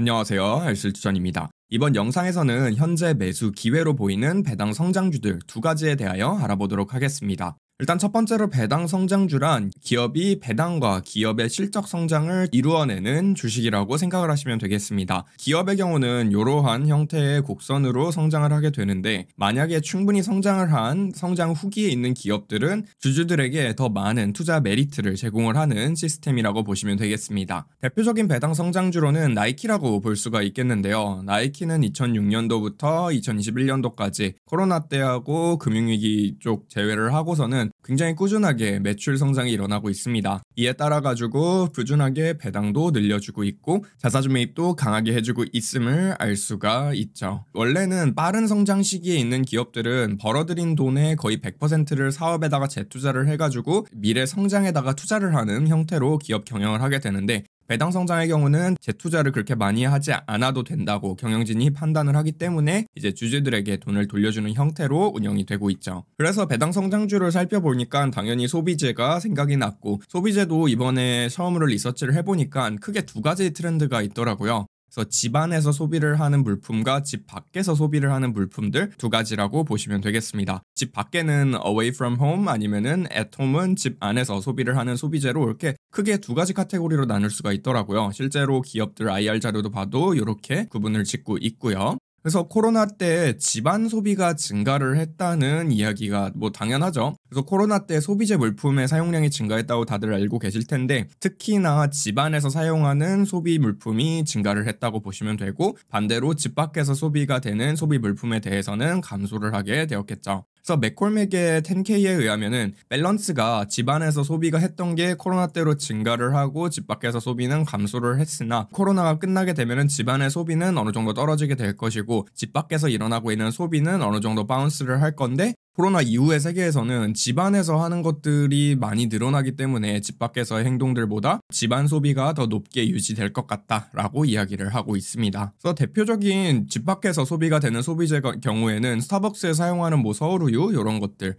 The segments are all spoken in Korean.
안녕하세요. 알쓸투전입니다. 이번 영상에서는 현재 매수 기회로 보이는 배당 성장주들 두 가지에 대하여 알아보도록 하겠습니다. 일단 첫 번째로 배당 성장주란 기업이 배당과 기업의 실적 성장을 이루어내는 주식이라고 생각을 하시면 되겠습니다. 기업의 경우는 이러한 형태의 곡선으로 성장을 하게 되는데, 만약에 충분히 성장을 한 성장 후기에 있는 기업들은 주주들에게 더 많은 투자 메리트를 제공을 하는 시스템이라고 보시면 되겠습니다. 대표적인 배당 성장주로는 나이키라고 볼 수가 있겠는데요. 나이키는 2006년도부터 2021년도까지 코로나 때하고 금융위기 쪽 제외를 하고서는 굉장히 꾸준하게 매출 성장이 일어나고 있습니다. 이에 따라 가지고 꾸준하게 배당도 늘려주고 있고 자사주 매입도 강하게 해주고 있음을 알 수가 있죠. 원래는 빠른 성장 시기에 있는 기업들은 벌어들인 돈의 거의 100%를 사업에다가 재투자를 해가지고 미래 성장에다가 투자를 하는 형태로 기업 경영을 하게 되는데, 배당 성장의 경우는 재투자를 그렇게 많이 하지 않아도 된다고 경영진이 판단을 하기 때문에 이제 주주들에게 돈을 돌려주는 형태로 운영이 되고 있죠. 그래서 배당 성장주를 살펴보니까 당연히 소비재가 생각이 났고, 소비재도 이번에 처음으로 리서치를 해보니까 크게 두 가지 트렌드가 있더라고요. 그래서 집 안에서 소비를 하는 물품과 집 밖에서 소비를 하는 물품들 두 가지라고 보시면 되겠습니다. 집 밖에는 away from home 아니면은 at home은 집 안에서 소비를 하는 소비재로 이렇게 크게 두 가지 카테고리로 나눌 수가 있더라고요. 실제로 기업들 IR 자료도 봐도 이렇게 구분을 짓고 있고요. 그래서 코로나 때 집안 소비가 증가를 했다는 이야기가 당연하죠. 그래서 코로나 때 소비재 물품의 사용량이 증가했다고 다들 알고 계실 텐데, 특히나 집안에서 사용하는 소비 물품이 증가를 했다고 보시면 되고, 반대로 집 밖에서 소비가 되는 소비 물품에 대해서는 감소를 하게 되었겠죠. 그래서 맥콜맥의 10K에 의하면은 밸런스가 집안에서 소비가 했던 게 코로나 때로 증가를 하고 집 밖에서 소비는 감소를 했으나, 코로나가 끝나게 되면은 집안의 소비는 어느 정도 떨어지게 될 것이고 집 밖에서 일어나고 있는 소비는 어느 정도 바운스를 할 건데, 코로나 이후의 세계에서는 집안에서 하는 것들이 많이 늘어나기 때문에 집 밖에서의 행동들보다 집안 소비가 더 높게 유지될 것 같다라고 이야기를 하고 있습니다. 그래서 대표적인 집 밖에서 소비가 되는 소비재 경우에는 스타벅스에 사용하는 서울우유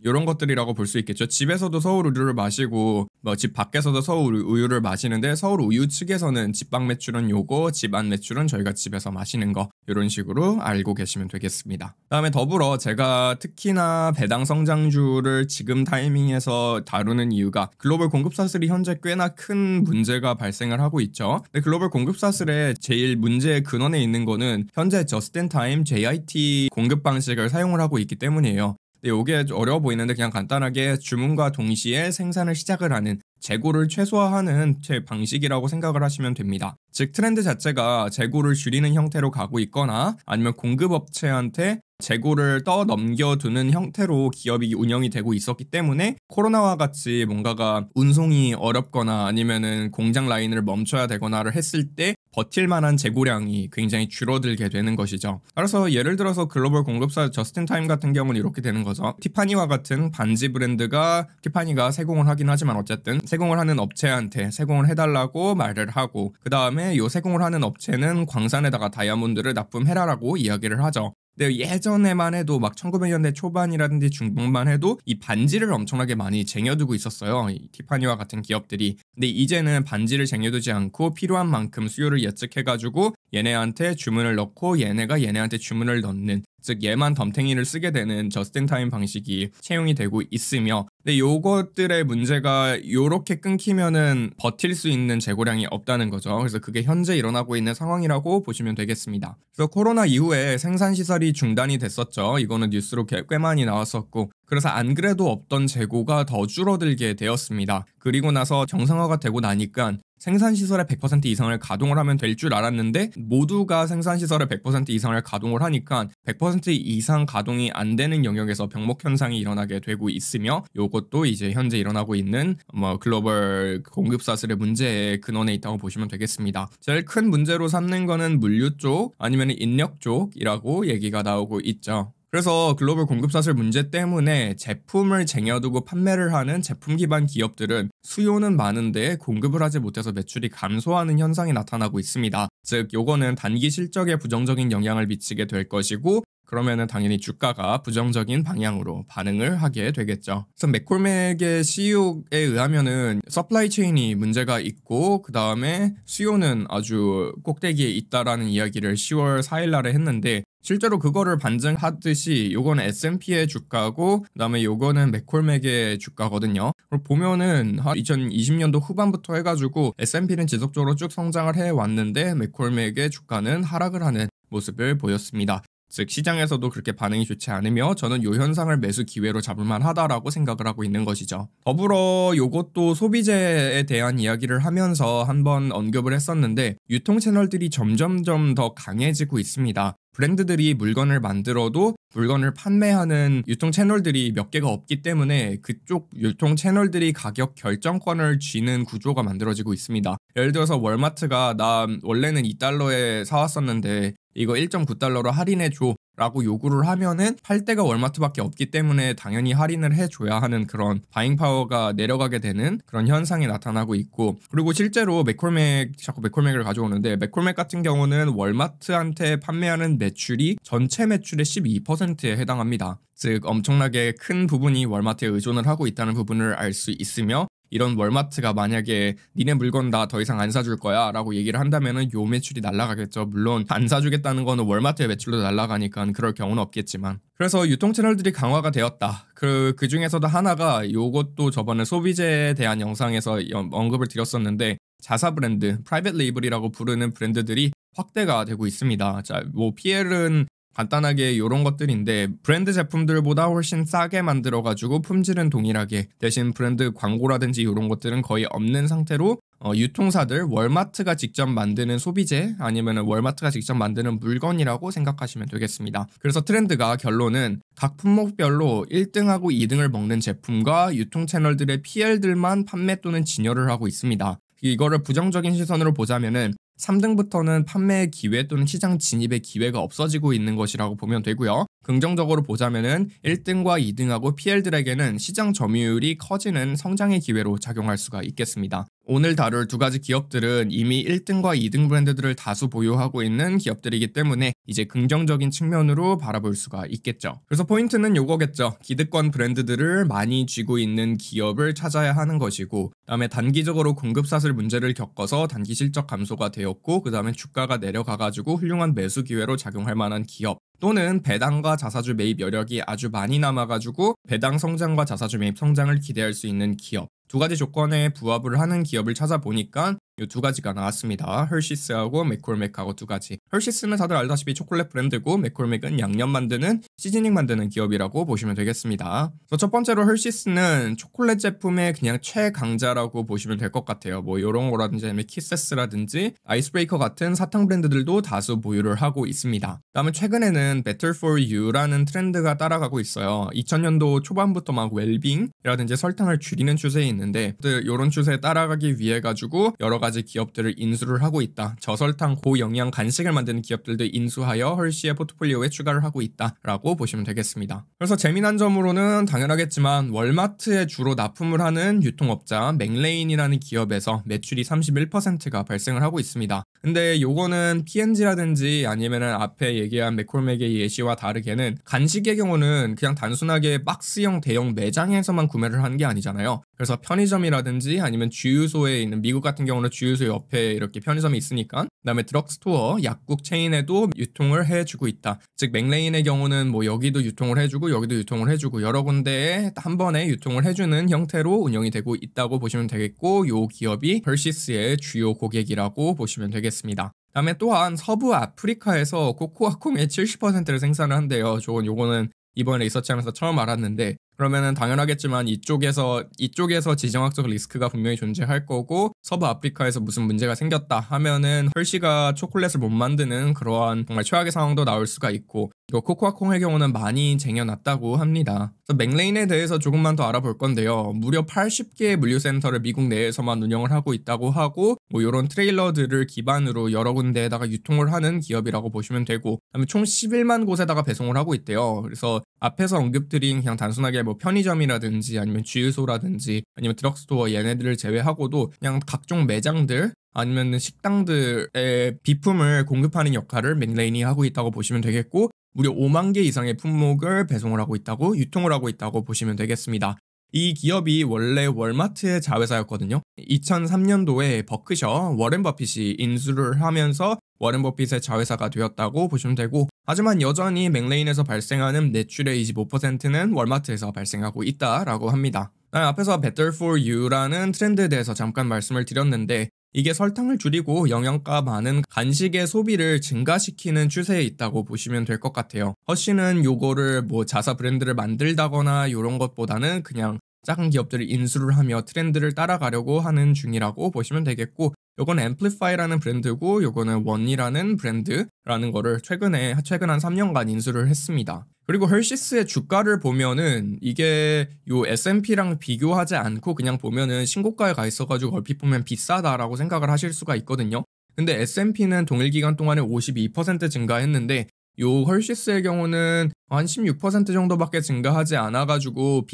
이런 것들이라고 볼 수 있겠죠. 집에서도 서울우유를 마시고 집 밖에서도 서울우유를 마시는데, 서울우유 측에서는 집밖 매출은 요거, 집안 매출은 저희가 집에서 마시는 거, 이런 식으로 알고 계시면 되겠습니다. 그다음에 더불어 제가 특히나 배당 성장주를 지금 타이밍에서 다루는 이유가, 글로벌 공급 사슬이 현재 꽤나 큰 문제가 발생을 하고 있죠. 근데 글로벌 공급 사슬의 제일 문제의 근원에 있는 거는 현재 저스트앤타임 JIT 공급 방식을 사용을 하고 있기 때문이에요. 근데 이게 어려워 보이는데, 그냥 간단하게 주문과 동시에 생산을 시작을 하는, 재고를 최소화하는 방식이라고 생각을 하시면 됩니다. 즉 트렌드 자체가 재고를 줄이는 형태로 가고 있거나, 아니면 공급업체한테 재고를 떠넘겨두는 형태로 기업이 운영이 되고 있었기 때문에, 코로나와 같이 뭔가가 운송이 어렵거나 아니면은 공장 라인을 멈춰야 되거나를 했을 때 버틸 만한 재고량이 굉장히 줄어들게 되는 것이죠. 따라서 예를 들어서 글로벌 공급사 저스틴타임 같은 경우는 이렇게 되는 거죠. 티파니와 같은 반지 브랜드가, 티파니가 세공을 하긴 하지만 어쨌든 세공을 하는 업체한테 세공을 해달라고 말을 하고, 그 다음에 요 세공을 하는 업체는 광산에다가 다이아몬드를 납품해라라고 이야기를 하죠. 근데 예전에만 해도 1900년대 초반이라든지 중반만 해도 이 반지를 엄청나게 많이 쟁여두고 있었어요, 이 티파니와 같은 기업들이. 근데 이제는 반지를 쟁여두지 않고 필요한 만큼 수요를 예측해가지고 얘네한테 주문을 넣고 얘네가 얘네한테 주문을 넣는, 즉 얘만 덤탱이를 쓰게 되는 저스틴타임 방식이 채용이 되고 있으며, 근데 요것들의 문제가 요렇게 끊기면은 버틸 수 있는 재고량이 없다는 거죠. 그래서 그게 현재 일어나고 있는 상황이라고 보시면 되겠습니다. 그래서 코로나 이후에 생산시설이 중단이 됐었죠. 이거는 뉴스로 꽤 많이 나왔었고, 그래서 안 그래도 없던 재고가 더 줄어들게 되었습니다. 그리고 나서 정상화가 되고 나니까 생산시설의 100% 이상을 가동을 하면 될 줄 알았는데, 모두가 생산시설의 100% 이상을 가동을 하니까 100% 이상 가동이 안 되는 영역에서 병목 현상이 일어나게 되고 있으며, 요것도 이제 현재 일어나고 있는 글로벌 공급 사슬의 문제의 근원에 있다고 보시면 되겠습니다. 제일 큰 문제로 삼는 거는 물류 쪽 아니면 인력 쪽이라고 얘기가 나오고 있죠. 그래서 글로벌 공급사슬 문제 때문에 제품을 쟁여두고 판매를 하는 제품 기반 기업들은 수요는 많은데 공급을 하지 못해서 매출이 감소하는 현상이 나타나고 있습니다. 즉 요거는 단기 실적에 부정적인 영향을 미치게 될 것이고, 그러면은 당연히 주가가 부정적인 방향으로 반응을 하게 되겠죠. 그래서 맥콜맥의 CEO에 의하면은 서플라이 체인이 문제가 있고 그 다음에 수요는 아주 꼭대기에 있다라는 이야기를 10월 4일 날에 했는데 실제로 그거를 반증하듯이 요거는 S&P의 주가고 그다음에 요거는 맥콜맥의 주가거든요. 보면은 한 2020년도 후반부터 해가지고 S&P는 지속적으로 쭉 성장을 해왔는데 맥콜맥의 주가는 하락을 하는 모습을 보였습니다. 즉 시장에서도 그렇게 반응이 좋지 않으며 저는 요 현상을 매수 기회로 잡을만 하다라고 생각을 하고 있는 것이죠. 더불어 요것도 소비재에 대한 이야기를 하면서 한번 언급을 했었는데 유통 채널들이 점점점 더 강해지고 있습니다. 브랜드들이 물건을 만들어도 물건을 판매하는 유통 채널들이 몇 개가 없기 때문에 그쪽 유통 채널들이 가격 결정권을 쥐는 구조가 만들어지고 있습니다. 예를 들어서 월마트가 나 원래는 2달러에 사왔었는데 이거 1.9달러로 할인해줘 라고 요구를 하면은 팔 데가 월마트밖에 없기 때문에 당연히 할인을 해줘야 하는 그런 바잉 파워가 내려가게 되는 그런 현상이 나타나고 있고, 그리고 실제로 맥콜맥, 자꾸 맥콜맥을 가져오는데 맥콜맥 같은 경우는 월마트한테 판매하는 매출이 전체 매출의 12%에 해당합니다. 즉 엄청나게 큰 부분이 월마트에 의존을 하고 있다는 부분을 알 수 있으며, 이런 월마트가 만약에 니네 물건 다 더 이상 안 사줄 거야 라고 얘기를 한다면은 요 매출이 날아가겠죠. 물론 안 사주겠다는 거는 월마트의 매출도 날아가니까 그럴 경우는 없겠지만. 그래서 유통 채널들이 강화가 되었다. 그 중에서도 하나가 요것도 저번에 소비재에 대한 영상에서 언급을 드렸었는데 자사 브랜드, 프라이빗 레이블이라고 부르는 브랜드들이 확대가 되고 있습니다. 자, 뭐 PL은 간단하게 이런 것들인데 브랜드 제품들보다 훨씬 싸게 만들어가지고 품질은 동일하게, 대신 브랜드 광고라든지 이런 것들은 거의 없는 상태로 유통사들, 월마트가 직접 만드는 소비재 아니면 월마트가 직접 만드는 물건이라고 생각하시면 되겠습니다. 그래서 트렌드가 결론은 각 품목별로 1등하고 2등을 먹는 제품과 유통 채널들의 PL들만 판매 또는 진열을 하고 있습니다. 이거를 부정적인 시선으로 보자면은 3등부터는 판매의 기회 또는 시장 진입의 기회가 없어지고 있는 것이라고 보면 되고요. 긍정적으로 보자면은 1등과 2등하고 PL들에게는 시장 점유율이 커지는 성장의 기회로 작용할 수가 있겠습니다. 오늘 다룰 두 가지 기업들은 이미 1등과 2등 브랜드들을 다수 보유하고 있는 기업들이기 때문에 이제 긍정적인 측면으로 바라볼 수가 있겠죠. 그래서 포인트는 요거겠죠. 기득권 브랜드들을 많이 쥐고 있는 기업을 찾아야 하는 것이고, 그다음에 단기적으로 공급사슬 문제를 겪어서 단기 실적 감소가 되었고 그 다음에 주가가 내려가가지고 훌륭한 매수 기회로 작용할 만한 기업, 또는 배당과 자사주 매입 여력이 아주 많이 남아가지고 배당 성장과 자사주 매입 성장을 기대할 수 있는 기업, 두 가지 조건에 부합을 하는 기업을 찾아보니까 이 두 가지가 나왔습니다. 헐시스하고 맥콜맥하고 두 가지. 헐시스는 다들 알다시피 초콜릿 브랜드고 맥콜맥은 양념 만드는, 시즈닝 만드는 기업이라고 보시면 되겠습니다. 그래서 첫 번째로 헐시스는 초콜릿 제품의 그냥 최강자라고 보시면 될 것 같아요. 뭐 이런 거라든지 아니면 키세스라든지 아이스브레이커 같은 사탕 브랜드들도 다수 보유를 하고 있습니다. 그다음에 최근에는 Better for You라는 트렌드가 따라가고 있어요. 2000년도 초반부터 막 웰빙이라든지 설탕을 줄이는 추세에 있는데 이런 추세에 따라가기 위해 가지고 여러 가지 기업들을 인수를 하고 있다. 저설탕 고영양 간식을 만드는 기업들도 인수하여 헐시의 포트폴리오에 추가를 하고 있다라고 보시면 되겠습니다. 그래서 재미난 점으로는 당연하겠지만 월마트에 주로 납품을 하는 유통업자 맥레인이라는 기업에서 매출이 31%가 발생을 하고 있습니다. 근데 요거는 P&G라든지 아니면은 앞에 얘기한 맥콜맥의 예시와 다르게는 간식의 경우는 그냥 단순하게 박스형 대형 매장에서만 구매를 하는 게 아니잖아요. 그래서 편의점이라든지 아니면 주유소에 있는, 미국 같은 경우는 주유소 옆에 이렇게 편의점이 있으니까, 그다음에 드럭스토어, 약국 체인에도 유통을 해주고 있다. 즉 맥레인의 경우는 뭐 여기도 유통을 해주고 여기도 유통을 해주고 여러 군데에 한 번에 유통을 해주는 형태로 운영이 되고 있다고 보시면 되겠고, 요 기업이 헐시스의 주요 고객이라고 보시면 되겠습니다. 다음에 또한 서부 아프리카에서 코코아콩의 70%를 생산을 한대요. 요거는 이번에 리서치하면서 처음 알았는데, 그러면은 당연하겠지만 이쪽에서 지정학적 리스크가 분명히 존재할 거고, 서부 아프리카에서 무슨 문제가 생겼다 하면은 헐시가 초콜릿을 못 만드는 그러한 정말 최악의 상황도 나올 수가 있고, 이거 코코아콩의 경우는 많이 쟁여놨다고 합니다. 그래서 맥레인에 대해서 조금만 더 알아볼 건데요. 무려 80개의 물류센터를 미국 내에서만 운영을 하고 있다고 하고, 뭐 이런 트레일러들을 기반으로 여러 군데에다가 유통을 하는 기업이라고 보시면 되고, 그다음에 총 11만 곳에다가 배송을 하고 있대요. 그래서 앞에서 언급드린 그냥 단순하게 뭐 편의점이라든지 아니면 주유소라든지 아니면 드럭스토어 얘네들을 제외하고도 그냥 각종 매장들 아니면 식당들의 비품을 공급하는 역할을 맥레인이 하고 있다고 보시면 되겠고, 무려 5만 개 이상의 품목을 배송을 하고 있다고 유통을 하고 있다고 보시면 되겠습니다. 이 기업이 원래 월마트의 자회사였거든요. 2003년도에 버크셔 워렌 버핏이 인수를 하면서 워렌 버핏의 자회사가 되었다고 보시면 되고, 하지만 여전히 맥레인에서 발생하는 매출의 25%는 월마트에서 발생하고 있다라고 합니다. 앞에서 Better for You라는 트렌드에 대해서 잠깐 말씀을 드렸는데, 이게 설탕을 줄이고 영양가 많은 간식의 소비를 증가시키는 추세에 있다고 보시면 될 것 같아요. 허쉬는 요거를 뭐 자사 브랜드를 만들다거나 이런 것보다는 그냥 작은 기업들을 인수를 하며 트렌드를 따라가려고 하는 중이라고 보시면 되겠고, 요건 앰플리파이라는 브랜드고 요거는 원이라는 브랜드라는 거를 최근 한 3년간 인수를 했습니다. 그리고 헬시스의 주가를 보면은 이게 요 S&P랑 비교하지 않고 그냥 보면은 신고가에 가 있어가지고 얼핏 보면 비싸다라고 생각을 하실 수가 있거든요. 근데 S&P는 동일 기간 동안에 52% 증가했는데 요 헐시스의 경우는 한 16% 정도밖에 증가하지 않아가지고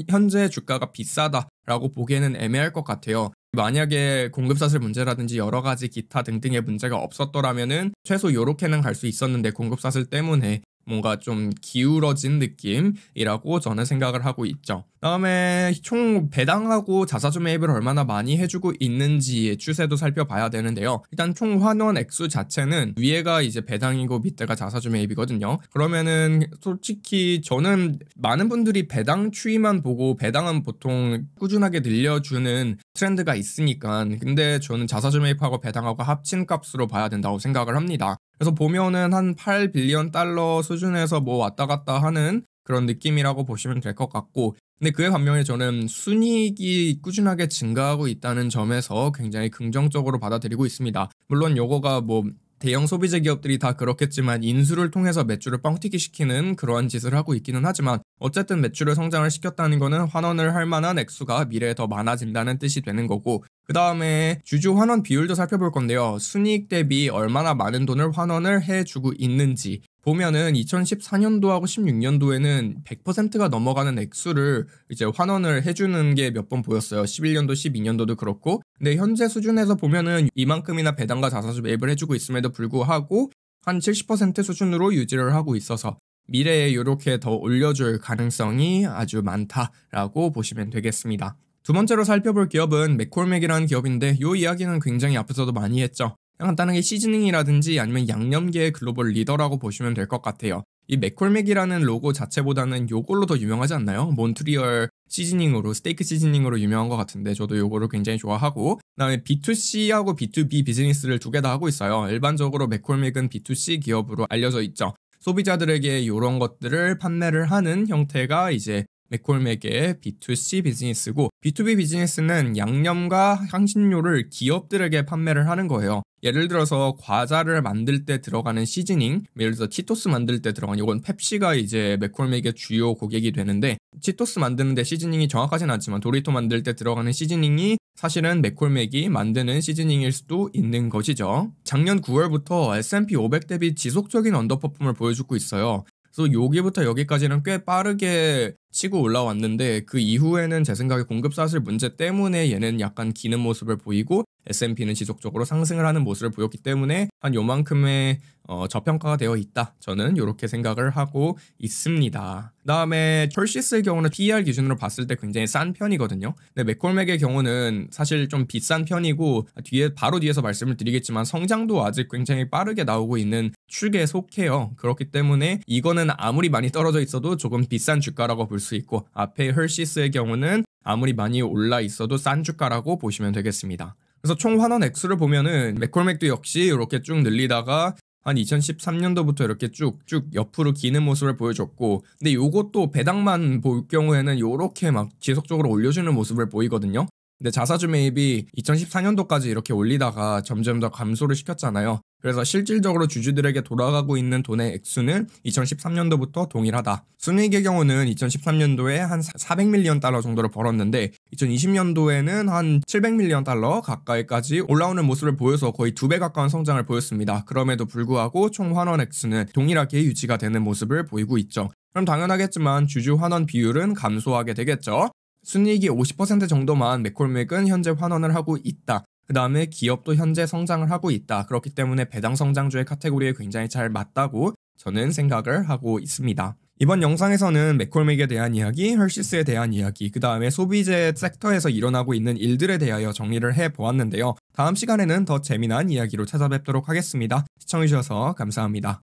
현재 주가가 비싸다라고 보기에는 애매할 것 같아요. 만약에 공급사슬 문제라든지 여러 가지 기타 등등의 문제가 없었더라면은 최소 요렇게는 갈 수 있었는데, 공급사슬 때문에 뭔가 좀 기울어진 느낌이라고 저는 생각을 하고 있죠. 다음에 총 배당하고 자사주 매입을 얼마나 많이 해주고 있는지의 추세도 살펴봐야 되는데요. 일단 총 환원 액수 자체는 위에가 이제 배당이고 밑에가 자사주 매입이거든요. 그러면은 솔직히 저는 많은 분들이 배당 추이만 보고 배당은 보통 꾸준하게 늘려주는 트렌드가 있으니까, 근데 저는 자사주 매입하고 배당하고 합친 값으로 봐야 된다고 생각을 합니다. 그래서 보면은 한 8빌리언 달러 수준에서 뭐 왔다 갔다 하는 그런 느낌이라고 보시면 될 것 같고, 근데 그에 반면에 저는 순이익이 꾸준하게 증가하고 있다는 점에서 굉장히 긍정적으로 받아들이고 있습니다. 물론 요거가 뭐 대형 소비재 기업들이 다 그렇겠지만 인수를 통해서 매출을 뻥튀기 시키는 그러한 짓을 하고 있기는 하지만, 어쨌든 매출을 성장을 시켰다는 거는 환원을 할 만한 액수가 미래에 더 많아진다는 뜻이 되는 거고, 그 다음에 주주 환원 비율도 살펴볼 건데요. 순이익 대비 얼마나 많은 돈을 환원을 해주고 있는지 보면은 2014년도하고 16년도에는 100%가 넘어가는 액수를 이제 환원을 해주는 게 몇 번 보였어요. 11년도, 12년도도 그렇고. 근데 현재 수준에서 보면은 이만큼이나 배당과 자사주 매입을 해주고 있음에도 불구하고 한 70% 수준으로 유지를 하고 있어서 미래에 이렇게 더 올려줄 가능성이 아주 많다라고 보시면 되겠습니다. 두 번째로 살펴볼 기업은 맥콜맥이라는 기업인데, 이 이야기는 굉장히 앞에서도 많이 했죠. 간단하게 시즈닝이라든지 아니면 양념계의 글로벌 리더라고 보시면 될 것 같아요. 이 맥콜맥이라는 로고 자체보다는 요걸로 더 유명하지 않나요? 몬트리얼 시즈닝으로, 스테이크 시즈닝으로 유명한 것 같은데 저도 요거를 굉장히 좋아하고, 그다음에 B2C하고 B2B 비즈니스를 두 개 다 하고 있어요. 일반적으로 맥콜맥은 B2C 기업으로 알려져 있죠. 소비자들에게 이런 것들을 판매를 하는 형태가 이제 맥콜맥의 B2C 비즈니스고, B2B 비즈니스는 양념과 향신료를 기업들에게 판매를 하는 거예요. 예를 들어서 과자를 만들 때 들어가는 시즈닝, 예를 들어서 치토스 만들 때 들어가는, 이건 펩시가 이제 맥콜맥의 주요 고객이 되는데, 치토스 만드는데 시즈닝이 정확하진 않지만 도리토 만들 때 들어가는 시즈닝이 사실은 맥콜맥이 만드는 시즈닝일 수도 있는 것이죠. 작년 9월부터 S&P 500 대비 지속적인 언더퍼폼을 보여주고 있어요. 그래서 여기부터 여기까지는 꽤 빠르게 치고 올라왔는데, 그 이후에는 제 생각에 공급사슬 문제 때문에 얘는 약간 기는 모습을 보이고 S&P는 지속적으로 상승을 하는 모습을 보였기 때문에 한 요만큼의 저평가가 되어 있다, 저는 이렇게 생각을 하고 있습니다. 그 다음에 철시스의 경우는 PER 기준으로 봤을 때 굉장히 싼 편이거든요. 근데 맥콜맥의 경우는 사실 좀 비싼 편이고, 바로 뒤에서 말씀을 드리겠지만 성장도 아직 굉장히 빠르게 나오고 있는 축에 속해요. 그렇기 때문에 이거는 아무리 많이 떨어져 있어도 조금 비싼 주가라고 볼 수 있고, 앞에 헐시스의 경우는 아무리 많이 올라 있어도 싼 주가라고 보시면 되겠습니다. 그래서 총 환원 액수를 보면은 맥콜맥도 역시 이렇게 쭉 늘리다가 한 2013년도부터 이렇게 쭉쭉 옆으로 기는 모습을 보여줬고, 근데 요것도 배당만 볼 경우에는 요렇게 막 지속적으로 올려주는 모습을 보이거든요. 근데 자사주 매입이 2014년도까지 이렇게 올리다가 점점 더 감소를 시켰잖아요. 그래서 실질적으로 주주들에게 돌아가고 있는 돈의 액수는 2013년도부터 동일하다. 순이익의 경우는 2013년도에 한 400밀리언 달러 정도를 벌었는데 2020년도에는 한 700밀리언 달러 가까이까지 올라오는 모습을 보여서 거의 2배 가까운 성장을 보였습니다. 그럼에도 불구하고 총 환원 액수는 동일하게 유지가 되는 모습을 보이고 있죠. 그럼 당연하겠지만 주주 환원 비율은 감소하게 되겠죠. 순이익이 50% 정도만 맥콜맥은 현재 환원을 하고 있다. 그 다음에 기업도 현재 성장을 하고 있다. 그렇기 때문에 배당 성장주의 카테고리에 굉장히 잘 맞다고 저는 생각을 하고 있습니다. 이번 영상에서는 맥콜맥에 대한 이야기, 헐시스에 대한 이야기, 그 다음에 소비재 섹터에서 일어나고 있는 일들에 대하여 정리를 해보았는데요. 다음 시간에는 더 재미난 이야기로 찾아뵙도록 하겠습니다. 시청해주셔서 감사합니다.